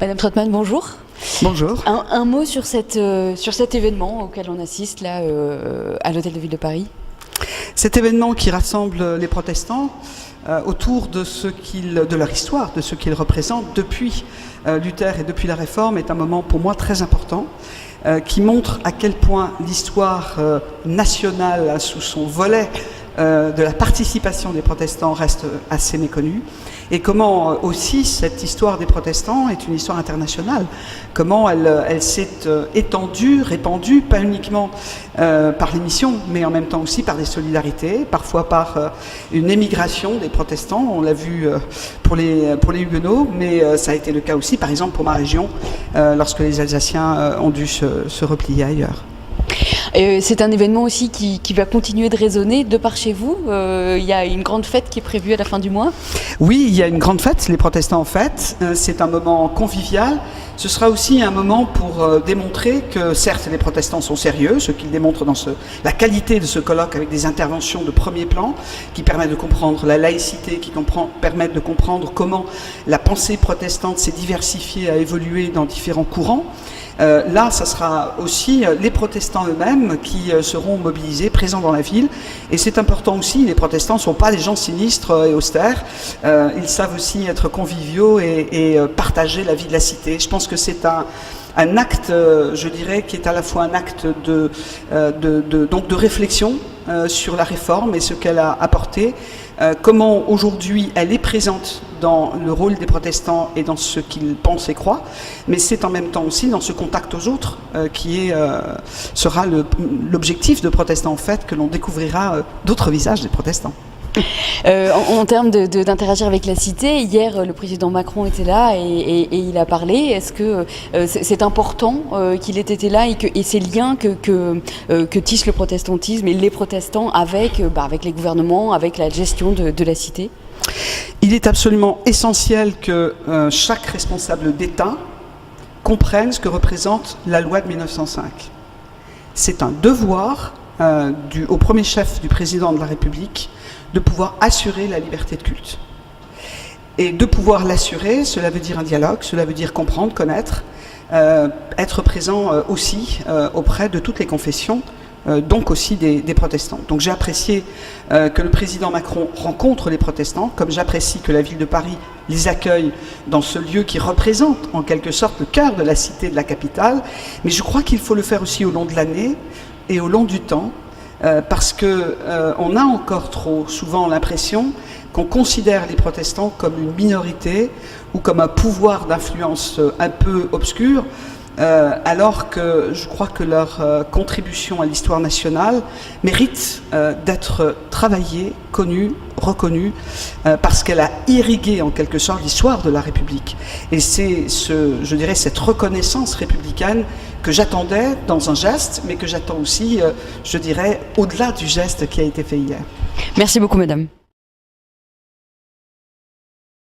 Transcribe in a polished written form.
Madame Trottmann, bonjour. Bonjour. Un mot sur cet événement auquel on assiste là à l'Hôtel de Ville de Paris. Cet événement qui rassemble les protestants autour de leur histoire, de ce qu'ils représentent depuis Luther et depuis la Réforme est un moment pour moi très important qui montre à quel point l'histoire nationale sous son volet de la participation des protestants reste assez méconnue et comment aussi cette histoire des protestants est une histoire internationale, comment elle s'est étendue, répandue, pas uniquement par les missions, mais en même temps aussi par des solidarités, parfois par une émigration des protestants, on l'a vu pour les Huguenots, mais ça a été le cas aussi par exemple pour ma région, lorsque les Alsaciens ont dû se replier ailleurs. C'est un événement aussi qui va continuer de résonner de par chez vous. Il y a une grande fête qui est prévue à la fin du mois. Oui, il y a une grande fête, les protestants en fête. C'est un moment convivial. Ce sera aussi un moment pour démontrer que certes les protestants sont sérieux, ce qu'ils démontrent dans la qualité de ce colloque avec des interventions de premier plan qui permettent de comprendre la laïcité, qui permettent de comprendre comment la pensée protestante s'est diversifiée, a évolué dans différents courants. Là, ça sera aussi les protestants eux-mêmes qui seront mobilisés, présents dans la ville. Et c'est important aussi, les protestants ne sont pas des gens sinistres et austères. Ils savent aussi être conviviaux et partager la vie de la cité. Je pense que c'est un acte, je dirais, qui est à la fois un acte donc de réflexion sur la réforme et ce qu'elle a apporté, comment aujourd'hui elle est présente dans le rôle des protestants et dans ce qu'ils pensent et croient, mais c'est en même temps aussi dans ce contact aux autres qui sera l'objectif de Protestants en fait, que l'on découvrira d'autres visages des protestants. En termes d'interagir avec la cité, hier le président Macron était là et il a parlé. Est-ce que c'est important qu'il ait été là et ces liens que tisse le protestantisme et les protestants avec les gouvernements, avec la gestion de la cité? Il est absolument essentiel que chaque responsable d'État comprenne ce que représente la loi de 1905. C'est un devoir au premier chef du président de la République de pouvoir assurer la liberté de culte. Et de pouvoir l'assurer, cela veut dire un dialogue, cela veut dire comprendre, connaître, être présent aussi auprès de toutes les confessions, donc aussi des protestants. Donc j'ai apprécié que le président Macron rencontre les protestants, comme j'apprécie que la ville de Paris les accueille dans ce lieu qui représente en quelque sorte le cœur de la cité, de la capitale. Mais je crois qu'il faut le faire aussi au long de l'année et au long du temps, parce qu'on a encore trop souvent l'impression qu'on considère les protestants comme une minorité ou comme un pouvoir d'influence un peu obscur, alors que je crois que leur contribution à l'histoire nationale mérite d'être travaillée, connue, reconnue, parce qu'elle a irrigué en quelque sorte l'histoire de la République. Et c'est, je dirais, cette reconnaissance républicaine que j'attendais dans un geste, mais que j'attends aussi, je dirais, au-delà du geste qui a été fait hier. Merci beaucoup, madame.